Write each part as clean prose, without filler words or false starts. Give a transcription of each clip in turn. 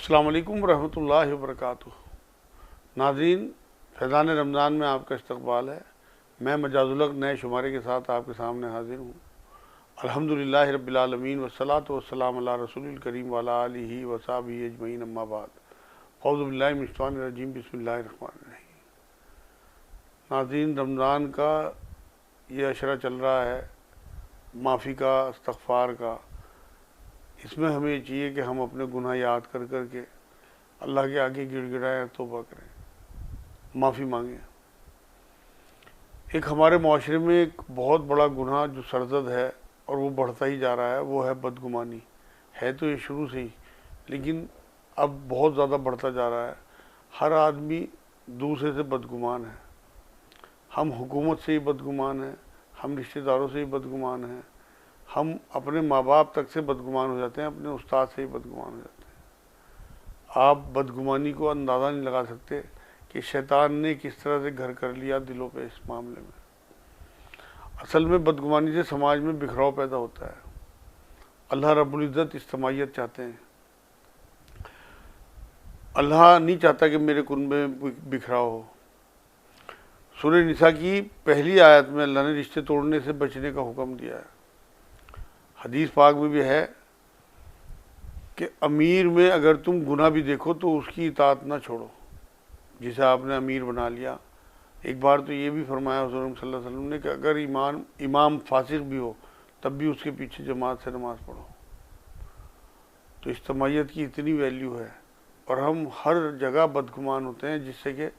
السلام علیکم ورحمۃ اللہ وبرکاتہ۔ ناظرین، فیضان رمضان میں آپ کا استقبال ہے۔ میں مجاز الحق نئے شمارے کے ساتھ آپ کے سامنے حاضر ہوں۔ الحمدللہ رب العالمین والصلاۃ والسلام علی رسول الکریم وعلی آلہ وصحبہ اجمعین، اما بعد۔ اعوذ باللہ من الشیطان الرجیم، بسم اللہ الرحمن الرحیم۔ ناظرین، رمضان کا یہ عشرہ چل رہا ہے، معافی کا، استغفار کا۔ اس میں ہمیں یہ چاہیے کہ ہم اپنے گناہ یاد کر کر کے اللہ کے آگے گڑ گڑائیں، توبہ کریں، معافی مانگیں۔ ایک ہمارے معاشرے میں ایک بہت بڑا گناہ جو سرزد ہے اور وہ بڑھتا ہی جا رہا ہے، وہ ہے بدگمانی۔ ہے تو یہ شروع سے ہی، لیکن اب بہت زیادہ بڑھتا جا رہا ہے۔ ہر آدمی دوسرے سے بدگمان ہے۔ ہم حکومت سے ہی بدگمان ہیں، ہم رشتہ داروں سے ہی بدگمان ہیں، ہم اپنے ماں باپ تک سے بدگمان ہو جاتے ہیں، اپنے استاد سے ہی بدگمان ہو جاتے ہیں۔ آپ بدگمانی کو اندازہ نہیں لگا سکتے کہ شیطان نے کس طرح سے گھر کر لیا دلوں پہ اس معاملے میں۔ اصل میں بدگمانی سے سماج میں بکھراؤ پیدا ہوتا ہے۔ اللہ رب العزت اجتماعیت چاہتے ہیں۔ اللہ نہیں چاہتا کہ میرے کنبے میں بکھراؤ ہو۔ سورہ نساء کی پہلی آیت میں اللہ نے رشتے توڑنے سے بچنے کا حکم دیا ہے۔ حدیث پاک میں بھی ہے کہ امیر میں اگر تم گناہ بھی دیکھو تو اس کی اطاعت نہ چھوڑو، جسے آپ نے امیر بنا لیا۔ ایک بار تو یہ بھی فرمایا حضور صلی اللہ علیہ وسلم نے کہ اگر امام فاسق بھی ہو تب بھی اس کے پیچھے جماعت سے نماز پڑھو۔ تو اجتماعیت کی اتنی ویلیو ہے، اور ہم ہر جگہ بدگمان ہوتے ہیں، جس سے کہ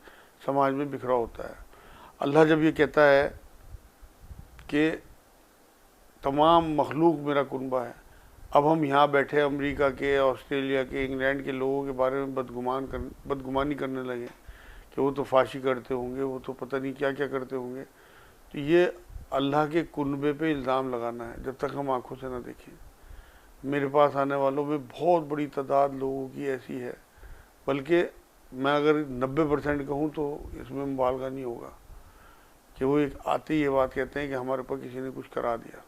سماج میں بکھراؤ ہوتا ہے۔ اللہ جب یہ کہتا ہے کہ تمام مخلوق میرا کنبہ ہے، اب ہم یہاں بیٹھے امریکہ کے، آسٹریلیا کے، انگلینڈ کے لوگوں کے بارے میں بدگمانی کرنے لگے کہ وہ تو فحاشی کرتے ہوں گے، وہ تو پتہ نہیں کیا کیا کرتے ہوں گے، تو یہ اللہ کے کنبے پہ الزام لگانا ہے جب تک ہم آنکھوں سے نہ دیکھیں۔ میرے پاس آنے والوں میں بہت بڑی تعداد لوگوں کی ایسی ہے، بلکہ میں اگر 90% کہوں تو اس میں مبالغہ نہیں ہوگا، کہ وہ ایک آتے ہی یہ بات کہتے ہیں کہ ہمارے پاس کسی نے کچھ کرا دیا۔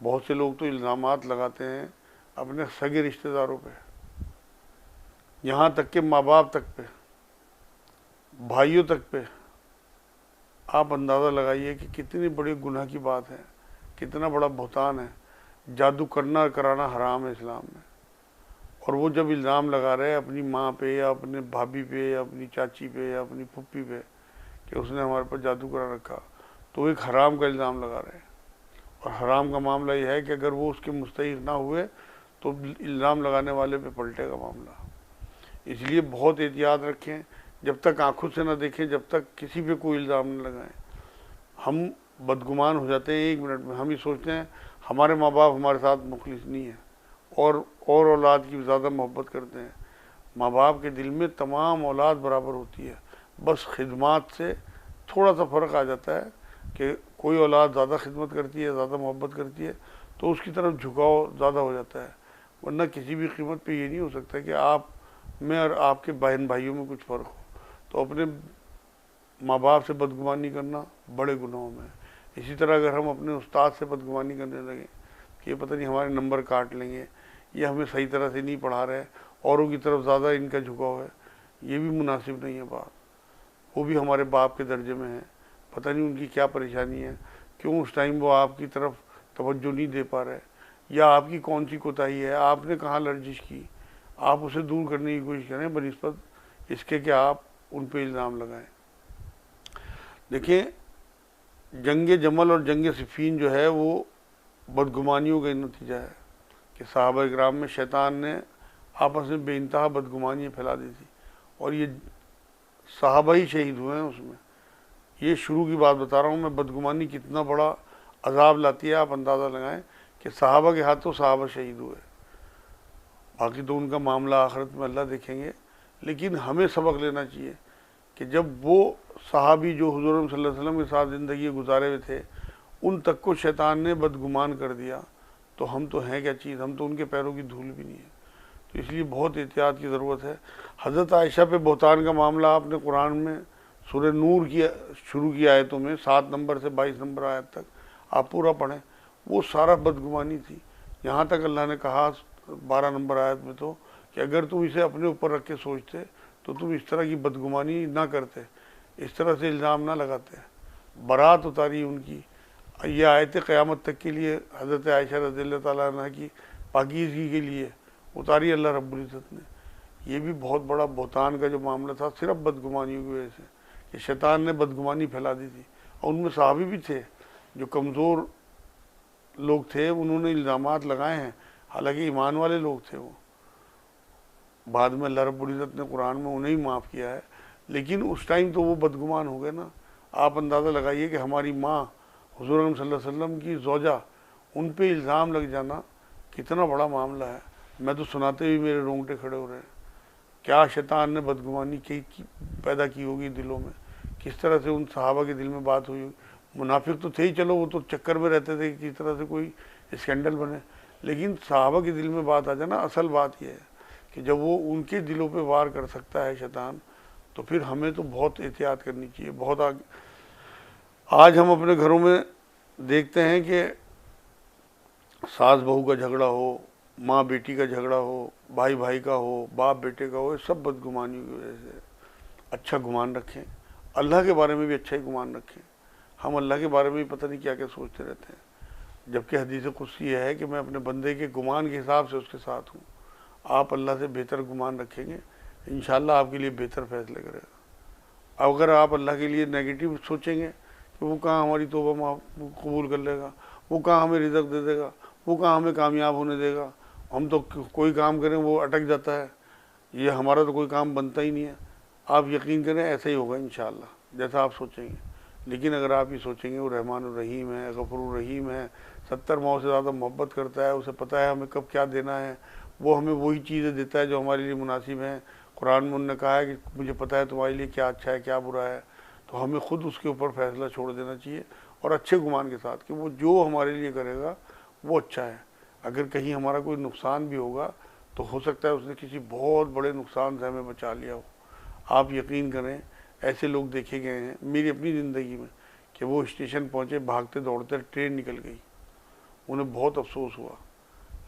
بہت سے لوگ تو الزامات لگاتے ہیں اپنے سگے رشتہ داروں پہ، یہاں تک کہ ماں باپ تک پہ، بھائیوں تک پہ۔ آپ اندازہ لگائیے کہ کتنی بڑی گناہ کی بات ہے، کتنا بڑا بہتان ہے۔ جادو کرنا اور کرانا حرام ہے اسلام میں، اور وہ جب الزام لگا رہے ہیں اپنی ماں پہ یا اپنے بھابھی پہ یا اپنی چاچی پہ یا اپنی پھپھی پہ کہ اس نے ہمارے پر جادو کرا رکھا، تو وہ ایک حرام کا الزام لگا رہے ہیں۔ اور حرام کا معاملہ یہ ہے کہ اگر وہ اس کے مستحق نہ ہوئے تو الزام لگانے والے پہ پلٹے گا معاملہ۔ اس لیے بہت احتیاط رکھیں، جب تک آنکھوں سے نہ دیکھیں، جب تک کسی پہ کوئی الزام نہ لگائیں۔ ہم بدگمان ہو جاتے ہیں 1 منٹ میں۔ ہم یہ سوچتے ہیں ہمارے ماں باپ ہمارے ساتھ مخلص نہیں ہیں، اور اولاد کی زیادہ محبت کرتے ہیں۔ ماں باپ کے دل میں تمام اولاد برابر ہوتی ہے، بس خدمات سے تھوڑا سا فرق آ جاتا ہے کہ کوئی اولاد زیادہ خدمت کرتی ہے، زیادہ محبت کرتی ہے، تو اس کی طرف جھکاؤ زیادہ ہو جاتا ہے۔ ورنہ کسی بھی قیمت پہ یہ نہیں ہو سکتا کہ آپ میں اور آپ کے بہن بھائیوں میں کچھ فرق ہو۔ تو اپنے ماں باپ سے بدگمانی کرنا بڑے گناہوں میں ہے۔ اسی طرح اگر ہم اپنے استاد سے بدگمانی کرنے لگیں کہ یہ پتہ نہیں ہمارے نمبر کاٹ لیں گے، یہ ہمیں صحیح طرح سے نہیں پڑھا رہے، اوروں کی طرف زیادہ ان کا جھکاؤ ہے، یہ بھی مناسب نہیں ہے بات۔ وہ بھی ہمارے باپ کے درجے میں ہیں، پتہ نہیں ان کی کیا پریشانی ہے، کیوں اس ٹائم وہ آپ کی طرف توجہ نہیں دے پا رہے، یا آپ کی کون سی کوتاہی ہے، آپ نے کہاں لرزش کی۔ آپ اسے دور کرنے کی کوشش کریں بنسبت اس کے کہ آپ ان پہ الزام لگائیں۔ دیکھیں، جنگ جمل اور جنگ صفین جو ہے وہ بدگمانیوں کا نتیجہ ہے کہ صحابہ کرام میں شیطان نے آپس میں بے انتہا بدگمانیاں پھیلا دی تھی، اور یہ صحابہ ہی شہید ہوئے ہیں اس میں۔ یہ شروع کی بات بتا رہا ہوں میں، بدگمانی کتنا بڑا عذاب لاتی ہے آپ اندازہ لگائیں کہ صحابہ کے ہاتھوں صحابہ شہید ہوئے۔ باقی تو ان کا معاملہ آخرت میں اللہ دیکھیں گے، لیکن ہمیں سبق لینا چاہیے کہ جب وہ صحابی جو حضور صلی اللہ علیہ وسلم کے ساتھ زندگی گزارے ہوئے تھے، ان تک کو شیطان نے بدگمان کر دیا، تو ہم تو ہیں کیا چیز، ہم تو ان کے پیروں کی دھول بھی نہیں ہے۔ تو اس لیے بہت احتیاط کی ضرورت ہے۔ حضرت عائشہ پہ بہتان کا معاملہ آپ نے قرآن میں سورہ نور کی شروع کی آیتوں میں 7 نمبر سے 22 نمبر آیت تک آپ پورا پڑھیں، وہ سارا بدگمانی تھی۔ یہاں تک اللہ نے کہا 12 نمبر آیت میں تو کہ کہ اگر تم اسے اپنے اوپر رکھ کے سوچتے تو تم اس طرح کی بدگمانی نہ کرتے، اس طرح سے الزام نہ لگاتے۔ برات اتاری ان کی، یہ آیت قیامت تک کے لیے حضرت عائشہ رضی اللہ تعالیٰ عنہ کی پاکیزگی کے لیے اتاری اللہ رب العزت نے۔ یہ بھی بہت بڑا بہتان کا جو معاملہ تھا صرف بدگمانیوں کی وجہ سے، کہ شیطان نے بدگمانی پھیلا دی تھی، اور ان میں صحابی بھی تھے جو کمزور لوگ تھے، انہوں نے الزامات لگائے ہیں، حالانکہ ایمان والے لوگ تھے وہ۔ بعد میں اللہ رب العزت نے قرآن میں انہیں ہی معاف کیا ہے، لیکن اس ٹائم تو وہ بدگمان ہو گئے نا۔ آپ اندازہ لگائیے کہ ہماری ماں حضور اکرم صلی اللہ علیہ وسلم کی زوجہ، ان پہ الزام لگ جانا کتنا بڑا معاملہ ہے۔ میں تو سناتے ہوئے میرے رونگٹے کھڑے ہو رہے ہیں۔ کیا شیطان نے بدگمانی پیدا کی ہوگی دلوں میں، کس طرح سے ان صحابہ کے دل میں بات ہوئی ہوگی۔ منافق تو تھے ہی، چلو وہ تو چکر میں رہتے تھے کہ کس طرح سے کوئی اسکینڈل بنے، لیکن صحابہ کے دل میں بات آ جانا، اصل بات یہ ہے کہ جب وہ ان کے دلوں پہ وار کر سکتا ہے شیطان، تو پھر ہمیں تو بہت احتیاط کرنی چاہیے، بہت آج ہم اپنے گھروں میں دیکھتے ہیں کہ ساس بہو کا جھگڑا ہو، ماں بیٹی کا جھگڑا ہو، بھائی بھائی کا ہو، باپ بیٹے کا ہو، یہ سب بدگمانیوں کی وجہ سے۔ اچھا گمان رکھیں، اللہ کے بارے میں بھی اچھا ہی گمان رکھیں۔ ہم اللہ کے بارے میں بھی پتہ نہیں کیا کیا سوچتے رہتے ہیں، جبکہ حدیث قدسی یہ ہے کہ میں اپنے بندے کے گمان کے حساب سے اس کے ساتھ ہوں۔ آپ اللہ سے بہتر گمان رکھیں گے، انشاءاللہ آپ کے لیے بہتر فیصلے کرے گا۔ اگر آپ اللہ کے لیے نیگیٹو سوچیں گے کہ وہ کہاں ہماری توبہ قبول کر لے گا، وہ کہاں ہمیں رزق دے دے گا، وہ کہاں ہمیں کامیاب ہونے دے گا، ہم تو کوئی کام کریں وہ اٹک جاتا ہے، یہ ہمارا تو کوئی کام بنتا ہی نہیں ہے، آپ یقین کریں ایسا ہی ہوگا انشاءاللہ جیسا آپ سوچیں گے۔ لیکن اگر آپ یہ سوچیں گے وہ رحمان الرحیم ہے، غفور الرحیم ہے، 70 ماؤں سے زیادہ محبت کرتا ہے، اسے پتہ ہے ہمیں کب کیا دینا ہے، وہ ہمیں وہی چیزیں دیتا ہے جو ہمارے لیے مناسب ہیں۔ قرآن میں انہوں نے کہا ہے کہ مجھے پتہ ہے تمہارے لیے کیا اچھا ہے کیا برا ہے، تو ہمیں خود اس کے اوپر فیصلہ چھوڑ دینا چاہیے، اور اچھے گمان کے ساتھ کہ وہ جو ہمارے لیے کرے گا وہ اچھا ہے۔ اگر کہیں ہمارا کوئی نقصان بھی ہوگا تو ہو سکتا ہے اس نے کسی بہت بڑے نقصان سے ہمیں بچا لیا ہو۔ آپ یقین کریں ایسے لوگ دیکھے گئے ہیں میری اپنی زندگی میں کہ وہ اسٹیشن پہنچے، بھاگتے دوڑتے ٹرین نکل گئی، انہیں بہت افسوس ہوا،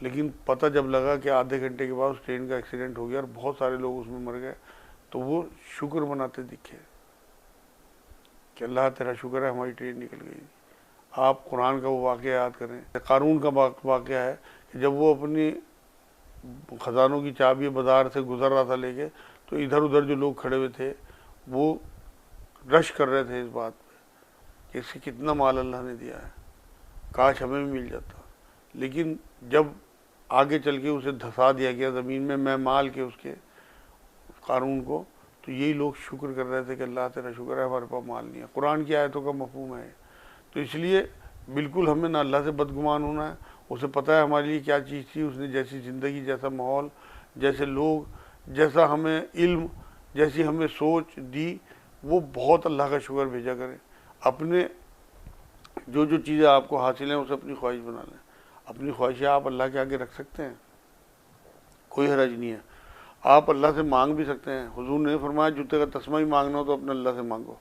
لیکن پتہ جب لگا کہ آدھے گھنٹے کے بعد اس ٹرین کا ایکسیڈنٹ ہو گیا اور بہت سارے لوگ اس میں مر گئے، تو وہ شکر مناتے دکھے کہ اللہ تیرا شکر ہے ہماری ٹرین نکل گئی۔ آپ قرآن کا وہ واقعہ یاد کریں، قارون کا واقعہ ہے کہ جب وہ اپنی خزانوں کی چابی بازار سے گزر رہا تھا لے کے، تو ادھر ادھر جو لوگ کھڑے ہوئے تھے وہ رش کر رہے تھے اس بات پہ کہ اس سے کتنا مال اللہ نے دیا ہے، کاش ہمیں بھی مل جاتا۔ لیکن جب آگے چل کے اسے دھسا دیا گیا زمین میں مال کے اس کے قارون کو، تو یہی لوگ شکر کر رہے تھے کہ اللہ تیرا شکر ہے ہمارے پاس مال نہیں ہے۔ قرآن کی آیتوں کا مفہوم ہے۔ تو اس لیے بالکل ہمیں نہ اللہ سے بدگمان ہونا ہے، اسے پتہ ہے ہمارے لیے کیا چیز تھی، اس نے جیسی زندگی، جیسا ماحول، جیسے لوگ، جیسا ہمیں علم، جیسی ہمیں سوچ دی، وہ بہت اللہ کا شکر بھیجا کریں۔ اپنے جو چیزیں آپ کو حاصل ہیں اسے اپنی خواہش بنا لیں۔ اپنی خواہشیں آپ اللہ کے آگے رکھ سکتے ہیں، کوئی حرج نہیں ہے۔ آپ اللہ سے مانگ بھی سکتے ہیں، حضور نے فرمایا جوتے کا تسمہ ہی مانگنا ہو تو اپنے اللہ سے مانگو۔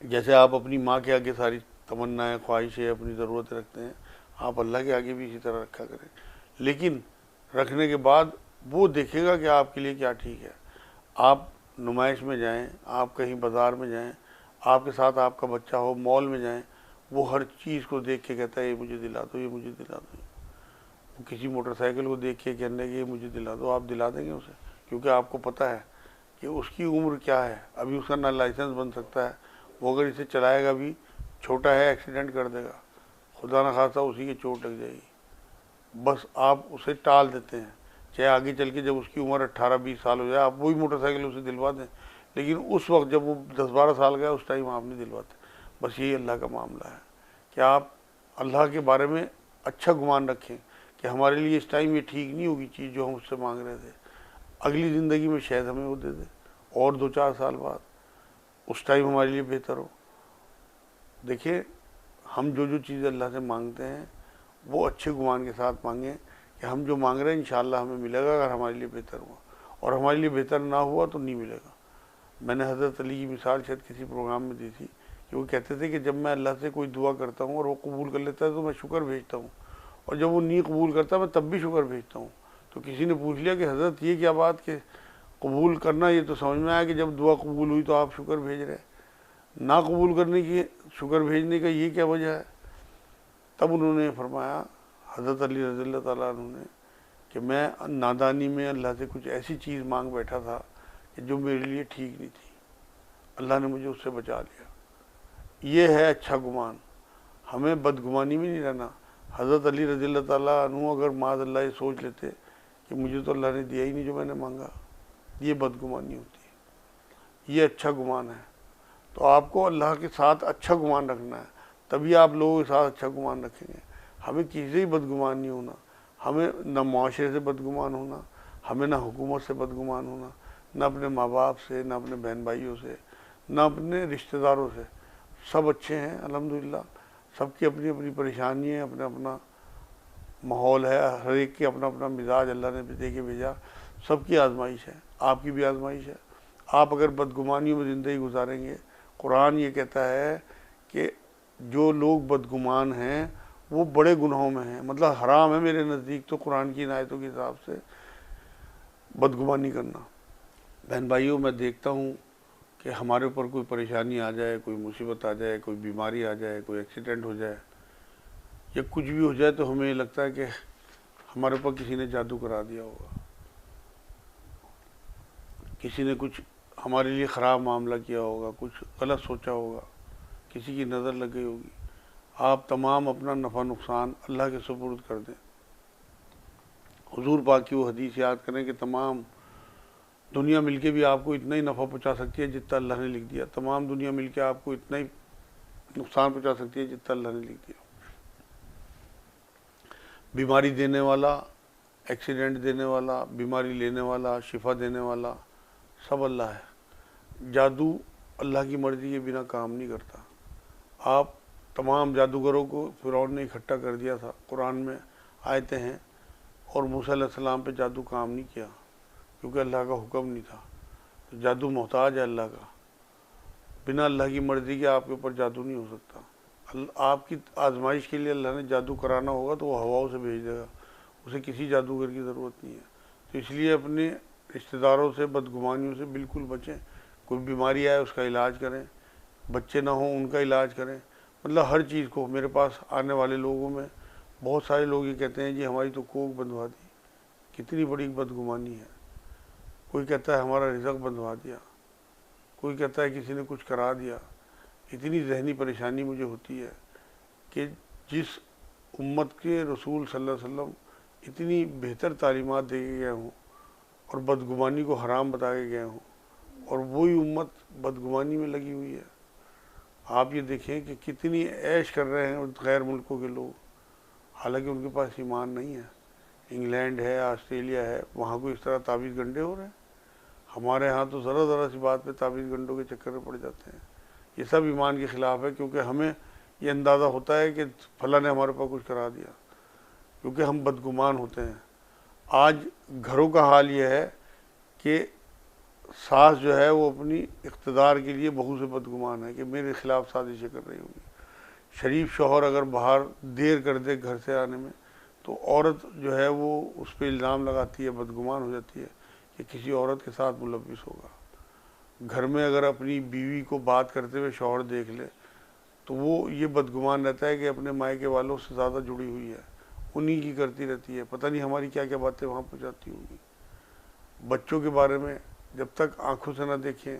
جیسے آپ اپنی ماں کے آگے ساری تمنائیں، خواہشیں، اپنی ضرورتیں رکھتے ہیں، آپ اللہ کے آگے بھی اسی طرح رکھا کریں۔ لیکن رکھنے کے بعد وہ دیکھے گا کہ آپ کے لیے کیا ٹھیک ہے۔ آپ نمائش میں جائیں، آپ کہیں بازار میں جائیں، آپ کے ساتھ آپ کا بچہ ہو، مال میں جائیں، وہ ہر چیز کو دیکھ کے کہتا ہے یہ مجھے دلا دو، یہ مجھے دلا دو۔ وہ کسی موٹر سائیکل کو دیکھ کے کہنے کہ یہ مجھے دلا دو، آپ دلا دیں گے اسے، کیونکہ آپ کو پتہ ہے کہ اس کی عمر کیا ہے، ابھی اس کا نہ لائسنس بن سکتا ہے، وہ اگر اسے چلائے گا بھی، چھوٹا ہے، ایکسیڈنٹ کر دے گا، خدا نہ خواستہ اسی کی چوٹ لگ جائے گی۔ بس آپ اسے ٹال دیتے ہیں، چاہے آگے چل کے جب اس کی عمر 18-20 سال ہو جائے آپ وہی موٹر سائیکل اسے دلوا دیں، لیکن اس وقت جب وہ 10-12 سال کا ہے اس ٹائم آپ نہیں دلواتے۔ بس یہی اللہ کا معاملہ ہے کہ آپ اللہ کے بارے میں اچھا گمان رکھیں کہ ہمارے لیے اس ٹائم یہ ٹھیک نہیں ہوگی چیز جو ہم اس سے مانگ رہے تھے، اگلی زندگی میں شاید ہمیں وہ دے دے، اور 2-4 سال بعد اس ٹائم ہمارے لیے بہتر ہو۔ دیکھیں ہم جو چیزیں اللہ سے مانگتے ہیں وہ اچھے گمان کے ساتھ مانگیں کہ ہم جو مانگ رہے ہیں انشاءاللہ ہمیں ملے گا، اگر ہمارے لیے بہتر ہوا، اور ہمارے لیے بہتر نہ ہوا تو نہیں ملے گا۔ میں نے حضرت علی کی مثال شاید کسی پروگرام میں دی تھی کہ وہ کہتے تھے کہ جب میں اللہ سے کوئی دعا کرتا ہوں اور وہ قبول کر لیتا ہے تو میں شکر بھیجتا ہوں، اور جب وہ نہیں قبول کرتا میں تب بھی شکر بھیجتا ہوں۔ تو کسی نے پوچھ لیا کہ حضرت یہ کیا بات کہ قبول کرنا، یہ تو سمجھ میں آیا کہ جب دعا قبول ہوئی تو آپ شکر بھیج رہے ہیں، نہ قبول کرنے کی شکر بھیجنے کا یہ کیا وجہ ہے؟ تب انہوں نے فرمایا حضرت علی رضی اللہ تعالیٰ عنہ نے کہ میں نادانی میں اللہ سے کچھ ایسی چیز مانگ بیٹھا تھا کہ جو میرے لیے ٹھیک نہیں تھی، اللہ نے مجھے اس سے بچا لیا۔ یہ ہے اچھا گمان، ہمیں بدگمانی میں نہیں رہنا۔ حضرت علی رضی اللہ تعالیٰ عنہ اگر معاذ اللہ یہ سوچ لیتے کہ مجھے تو اللہ نے دیا ہی نہیں جو میں نے مانگا، یہ بدگمانی ہوتی ہے، یہ اچھا گمان ہے۔ تو آپ کو اللہ کے ساتھ اچھا گمان رکھنا ہے، تبھی آپ لوگوں کے ساتھ اچھا گمان رکھیں گے۔ ہمیں کسی سے ہی بدگمان نہیں ہونا، ہمیں نہ معاشرے سے بدگمان ہونا، ہمیں نہ حکومت سے بدگمان ہونا، نہ اپنے ماں باپ سے، نہ اپنے بہن بھائیوں سے، نہ اپنے رشتہ داروں سے۔ سب اچھے ہیں الحمدللہ، سب کی اپنی اپنی پریشانی ہے، اپنا اپنا ماحول ہے، ہر ایک کی اپنا اپنا مزاج اللہ نے دے کے بھیجا، سب کی آزمائش ہے، آپ کی بھی آزمائش ہے۔ آپ اگر بدگمانیوں میں زندگی گزاریں گے، قرآن یہ کہتا ہے کہ جو لوگ بدگمان ہیں وہ بڑے گناہوں میں ہیں، مطلب حرام ہے میرے نزدیک تو قرآن کی عنایتوں کے حساب سے بدگمانی کرنا۔ بہن بھائیوں، میں دیکھتا ہوں کہ ہمارے اوپر کوئی پریشانی آ جائے، کوئی مصیبت آ جائے، کوئی بیماری آ جائے، کوئی ایکسیڈنٹ ہو جائے یا کچھ بھی ہو جائے تو ہمیں یہ لگتا ہے کہ ہمارے اوپر کسی نے جادو کرا دیا ہوگا، کسی نے کچھ ہمارے لیے خراب معاملہ کیا ہوگا، کچھ غلط سوچا ہوگا، کسی کی نظر لگ گئی ہوگی۔ آپ تمام اپنا نفع نقصان اللہ کے سپرد کر دیں، حضور پاک کی وہ حدیث یاد کریں کہ تمام دنیا مل کے بھی آپ کو اتنا ہی نفع پہنچا سکتی ہے جتنا اللہ نے لکھ دیا، تمام دنیا مل کے آپ کو اتنا ہی نقصان پہنچا سکتی ہے جتنا اللہ نے لکھ دیا۔ بیماری دینے والا، ایکسیڈنٹ دینے والا، بیماری لینے والا، شفا دینے والا سب اللہ ہے۔ جادو اللہ کی مرضی کے بنا کام نہیں کرتا۔ آپ تمام جادوگروں کو فرعون نے اکٹھا کر دیا تھا، قرآن میں آیتیں ہیں، اور موسیٰ علیہ السلام پہ جادو کام نہیں کیا کیونکہ اللہ کا حکم نہیں تھا۔ تو جادو محتاج ہے اللہ کا، بنا اللہ کی مرضی کے آپ کے اوپر جادو نہیں ہو سکتا۔ آپ کی آزمائش کے لیے اللہ نے جادو کرانا ہوگا تو وہ ہواؤں سے بھیج دے گا، اسے کسی جادوگر کی ضرورت نہیں ہے۔ تو اس لیے اپنے رشتہ داروں سے، بدگمانیوں سے بالکل بچیں۔ کوئی بیماری آئے اس کا علاج کریں، بچے نہ ہوں ان کا علاج کریں، مطلب ہر چیز کو۔ میرے پاس آنے والے لوگوں میں بہت سارے لوگ یہ کہتے ہیں جی ہماری تو کوک بندھوا دی، کتنی بڑی بدگمانی ہے۔ کوئی کہتا ہے ہمارا رزق بندھوا دیا، کوئی کہتا ہے کسی نے کچھ کرا دیا۔ اتنی ذہنی پریشانی مجھے ہوتی ہے کہ جس امت کے رسول صلی اللہ علیہ وسلم اتنی بہتر تعلیمات دے کے گئے ہوں اور بدگمانی کو حرام بتا کے گئے ہوں، اور وہی امت بدگمانی میں لگی ہوئی ہے۔ آپ یہ دیکھیں کہ کتنی عیش کر رہے ہیں غیر ملکوں کے لوگ، حالانکہ ان کے پاس ایمان نہیں ہے۔ انگلینڈ ہے، آسٹریلیا ہے، وہاں کو اس طرح تعویذ گنڈے ہو رہے ہیں۔ ہمارے ہاں تو ذرا ذرا سی بات پہ تعویذ گنڈوں کے چکر میں پڑ جاتے ہیں۔ یہ سب ایمان کے خلاف ہے، کیونکہ ہمیں یہ اندازہ ہوتا ہے کہ فلاں نے ہمارے پاس کچھ کرا دیا، کیونکہ ہم بدگمان ہوتے ہیں۔ آج گھروں کا حال یہ ہے کہ ساس جو ہے وہ اپنی اقتدار کے لیے بہو سے بدگمان ہے کہ میرے خلاف سازشیں کر رہی ہوگی۔ شریف شوہر اگر باہر دیر کر دے گھر سے آنے میں تو عورت جو ہے وہ اس پہ الزام لگاتی ہے، بدگمان ہو جاتی ہے کہ کسی عورت کے ساتھ ملوث ہوگا۔ گھر میں اگر اپنی بیوی کو بات کرتے ہوئے شوہر دیکھ لے تو وہ یہ بدگمان رہتا ہے کہ اپنے مائکے والوں سے زیادہ جڑی ہوئی ہے، انہی کی کرتی رہتی ہے، پتہ نہیں ہماری کیا کیا باتیں وہاں پہنچاتی ہوں گی۔ بچوں کے بارے میں جب تک آنکھوں سے نہ دیکھیں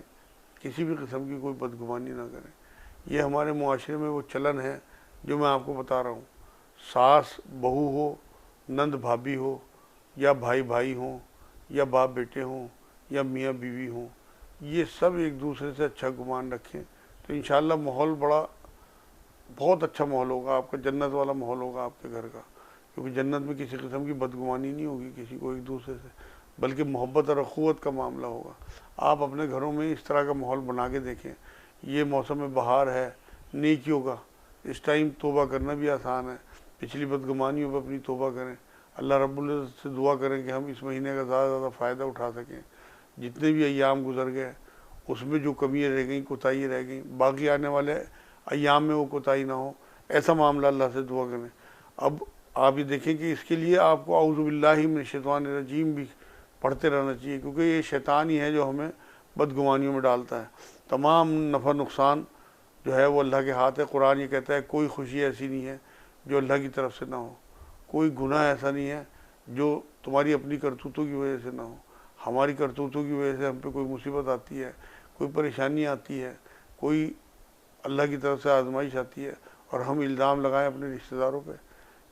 کسی بھی قسم کی کوئی بدگمانی نہ کریں۔ یہ ہمارے معاشرے میں وہ چلن ہے جو میں آپ کو بتا رہا ہوں۔ ساس بہو ہو، نند بھابھی ہو، یا بھائی بھائی ہوں، یا باپ بیٹے ہوں، یا میاں بیوی ہوں، یہ سب ایک دوسرے سے اچھا گمان رکھیں تو انشاءاللہ ماحول بہت اچھا ماحول ہوگا، آپ کا جنت والا ماحول ہوگا آپ کے گھر کا، کیونکہ جنت میں کسی قسم کی بدگمانی نہیں ہوگی کسی کو ایک دوسرے سے، بلکہ محبت اور اخوت کا معاملہ ہوگا۔ آپ اپنے گھروں میں اس طرح کا ماحول بنا کے دیکھیں۔ یہ موسم بہار ہے، نیکیوں کا، اس ٹائم توبہ کرنا بھی آسان ہے۔ پچھلی بدگمانیوں پہ اپنی توبہ کریں، اللہ رب العزت سے دعا کریں کہ ہم اس مہینے کا زیادہ سے زیادہ فائدہ اٹھا سکیں۔ جتنے بھی ایام گزر گئے اس میں جو کمیاں رہ گئیں، کوتاہیاں رہ گئیں، باقی آنے والے ایام میں وہ کوتاہی نہ ہو، ایسا معاملہ اللہ سے دعا کریں۔ اب آپ یہ دیکھیں کہ اس کے لیے آپ کو اعوذ باللہ من الشیطان الرجیم بھی پڑھتے رہنا چاہیے، کیونکہ یہ شیطان ہی ہے جو ہمیں بدگمانیوں میں ڈالتا ہے۔ تمام نفع نقصان جو ہے وہ اللہ کے ہاتھ ہے۔ قرآن یہ کہتا ہے کوئی خوشی ایسی نہیں ہے جو اللہ کی طرف سے نہ ہو، کوئی گناہ ایسا نہیں ہے جو تمہاری اپنی کرتوتوں کی وجہ سے نہ ہو۔ ہماری کرتوتوں کی وجہ سے ہم پہ کوئی مصیبت آتی ہے، کوئی پریشانی آتی ہے، کوئی اللہ کی طرف سے آزمائش آتی ہے، اور ہم الزام لگائیں اپنے رشتہ داروں پہ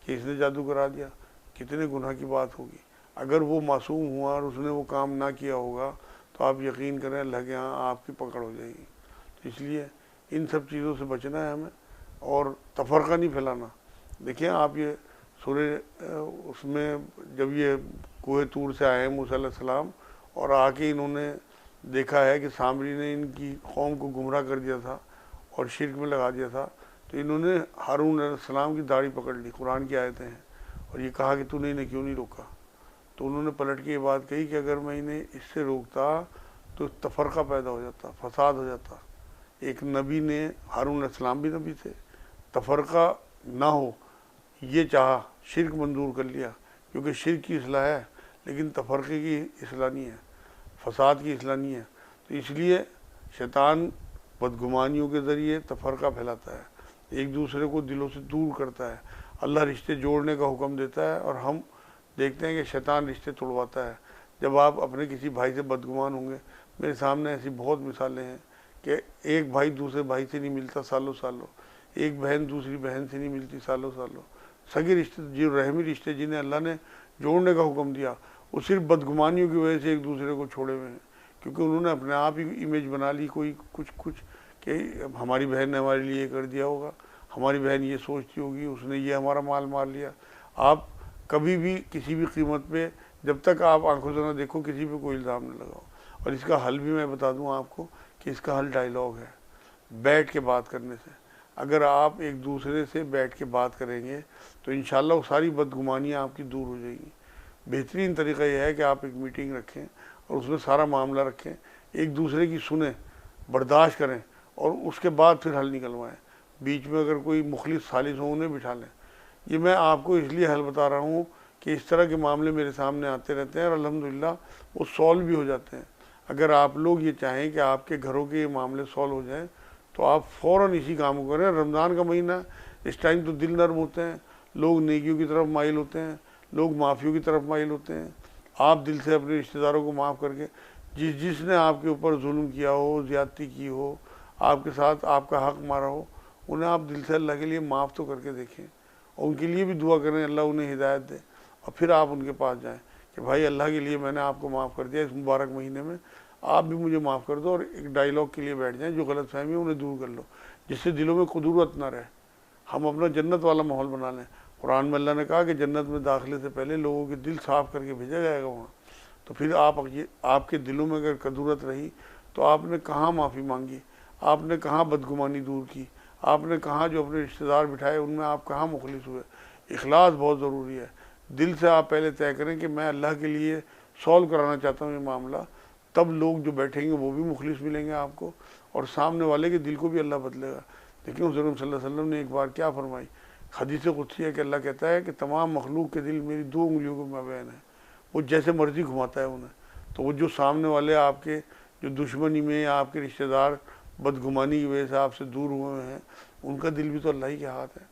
کہ اس نے جادو کرا دیا، کتنے گناہ کی بات ہوگی۔ اگر وہ معصوم ہوا اور اس نے وہ کام نہ کیا ہوگا تو آپ یقین کریں اللہ کے ہاں آپ کی پکڑ ہو جائے گی۔ تو اس لیے ان سب چیزوں سے بچنا ہے ہمیں، اور تفرقہ نہیں پھیلانا۔ دیکھیں آپ یہ سورہ اس میں جب یہ کوہ طور سے آئے ہیں موسیٰ علیہ السلام، اور آ کے انہوں نے دیکھا ہے کہ سامری نے ان کی قوم کو گمراہ کر دیا تھا اور شرک میں لگا دیا تھا، تو انہوں نے ہارون علیہ السلام کی داڑھی پکڑ لی، قرآن کی آیتیں ہیں، اور یہ کہا کہ تو نے انہیں کیوں نہیں روکا؟ تو انہوں نے پلٹ کے یہ بات کہی کہ اگر میں انہیں اس سے روکتا تو تفرقہ پیدا ہو جاتا، فساد ہو جاتا۔ ایک نبی نے، ہارون علیہ السلام بھی نبی تھے، تفرقہ نہ ہو یہ چاہا، شرک منظور کر لیا، کیونکہ شرک کی اصلاح ہے لیکن تفرقے کی اصلاح نہیں ہے، فساد کی اصلاح نہیں ہے۔ تو اس لیے شیطان بدگمانیوں کے ذریعے تفرقہ پھیلاتا ہے، ایک دوسرے کو دلوں سے دور کرتا ہے۔ اللہ رشتے جوڑنے کا حکم دیتا ہے، اور ہم دیکھتے ہیں کہ شیطان رشتے توڑواتا ہے۔ جب آپ اپنے کسی بھائی سے بدگمان ہوں گے، میرے سامنے ایسی بہت مثالیں ہیں کہ ایک بھائی دوسرے بھائی سے نہیں ملتا سالوں سالوں، ایک بہن دوسری بہن سے نہیں ملتی سالوں سالوں۔ سگے رشتے، جو رحمی رشتے جنہیں اللہ نے جوڑنے کا حکم دیا، وہ صرف بدگمانیوں کی وجہ سے ایک دوسرے کو چھوڑے ہوئے ہیں، کیونکہ انہوں نے اپنے آپ ہی امیج بنا لی کوئی کچھ کہ ہماری بہن نے ہمارے لیے یہ کر دیا ہوگا، ہماری بہن یہ سوچتی ہوگی، اس نے یہ ہمارا مال مار لیا۔ آپ کبھی بھی کسی بھی قیمت پہ، جب تک آپ آنکھوں سے نہ دیکھو، کسی پہ کوئی الزام نہ لگاؤ۔ اور اس کا حل بھی میں بتا دوں آپ کو کہ اس کا حل ڈائیلاگ ہے، بیٹھ کے بات کرنے سے۔ اگر آپ ایک دوسرے سے بیٹھ کے بات کریں گے تو انشاءاللہ وہ ساری بدگمانیاں آپ کی دور ہو جائیں گی۔ بہترین طریقہ یہ ہے کہ آپ ایک میٹنگ رکھیں اور اس میں سارا معاملہ رکھیں، ایک دوسرے کی سنیں، برداشت کریں، اور اس کے بعد پھر حل نکلوائیں۔ بیچ میں اگر کوئی مخلص خالص ہوں انہیں بٹھا لیں۔ یہ میں آپ کو اس لیے حل بتا رہا ہوں کہ اس طرح کے معاملے میرے سامنے آتے رہتے ہیں، اور الحمدللہ وہ سولو بھی ہو جاتے ہیں۔ اگر آپ لوگ یہ چاہیں کہ آپ کے گھروں کے یہ معاملے سولو ہو جائیں تو آپ فوراً اسی کام کو کریں۔ رمضان کا مہینہ، اس ٹائم تو دل نرم ہوتے ہیں، لوگ نیکیوں کی طرف مائل ہوتے ہیں، لوگ معافیوں کی طرف مائل ہوتے ہیں۔ آپ دل سے اپنے رشتہ داروں کو معاف کر کے، جس نے آپ کے اوپر ظلم کیا ہو، زیادتی کی ہو، آپ کے ساتھ آپ کا حق مارا ہو، انہیں آپ دل سے اللہ کے لیے معاف تو کر کے دیکھیں، اور ان کے لیے بھی دعا کریں اللہ انہیں ہدایت دے، اور پھر آپ ان کے پاس جائیں کہ بھائی اللہ کے لیے میں نے آپ کو معاف کر دیا اس مبارک مہینے میں، آپ بھی مجھے معاف کر دو، اور ایک ڈائیلاگ کے لیے بیٹھ جائیں، جو غلط فہمی ہے انہیں دور کر لو، جس سے دلوں میں قدورت نہ رہے، ہم اپنا جنت والا ماحول بنا لیں۔ قرآن میں اللہ نے کہا کہ جنت میں داخلے سے پہلے لوگوں کے دل صاف کر کے بھیجا جائے گا وہاں۔ تو پھر آپ کے دلوں میں اگر قدورت رہی تو آپ نے کہاں معافی مانگی، آپ نے کہاں بدگمانی دور کی، آپ نے کہاں جو اپنے رشتہ دار بٹھائے ان میں آپ کہاں مخلص ہوئے۔ اخلاص بہت ضروری ہے۔ دل سے آپ پہلے طے کریں کہ میں اللہ کے لیے سولو کرانا چاہتا ہوں یہ معاملہ، تب لوگ جو بیٹھیں گے وہ بھی مخلص ملیں گے آپ کو، اور سامنے والے کے دل کو بھی اللہ بدلے گا۔ دیکھیں حضور صلی اللہ علیہ وسلم نے ایک بار کیا فرمائی، حدیث قدسی ہے کہ اللہ کہتا ہے کہ تمام مخلوق کے دل میری 2 انگلیوں کے مابین ہے، وہ جیسے مرضی گھماتا ہے انہیں۔ تو وہ جو سامنے والے آپ کے جو دشمنی میں یا آپ کے رشتہ دار بدگمانی کی وجہ سے آپ سے دور ہوئے ہیں، ان کا دل بھی تو اللہ ہی کے ہاتھ ہے۔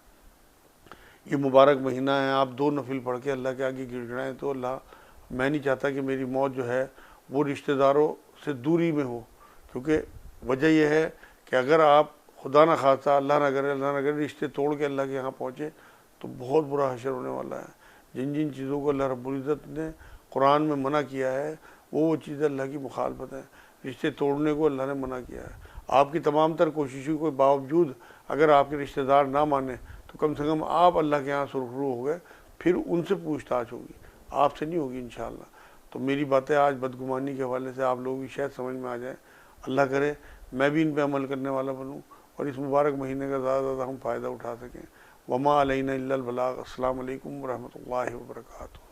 یہ مبارک مہینہ ہے، آپ 2 نفل پڑھ کے اللہ کے آگے گر جائیں تو اللہ، میں نہیں چاہتا کہ میری موت جو ہے وہ رشتہ داروں سے دوری میں ہو، کیونکہ وجہ یہ ہے کہ اگر آپ خدا نہ خواستہ، اللہ نہ کرے رشتے توڑ کے اللہ کے یہاں پہنچے تو بہت برا حشر ہونے والا ہے۔ جن چیزوں کو اللہ رب العزت نے قرآن میں منع کیا ہے وہ چیزیں اللہ کی مخالفت ہیں۔ رشتے توڑنے کو اللہ نے منع کیا ہے۔ آپ کی تمام تر کوششوں کے باوجود اگر آپ کے رشتہ دار نہ مانیں تو کم سے کم آپ اللہ کے یہاں سرخرو ہو گئے، پھر ان سے پوچھ تاچھ ہوگی، آپ سے نہیں ہوگی انشاءاللہ۔ تو میری باتیں آج بدگمانی کے حوالے سے آپ لوگوں کی شاید سمجھ میں آ جائیں۔ اللہ کرے میں بھی ان پہ عمل کرنے والا بنوں اور اس مبارک مہینے کا زیادہ سے زیادہ ہم فائدہ اٹھا سکیں۔ وما علینا الا البلاغ۔ السلام علیکم ورحمۃ اللہ وبرکاتہ۔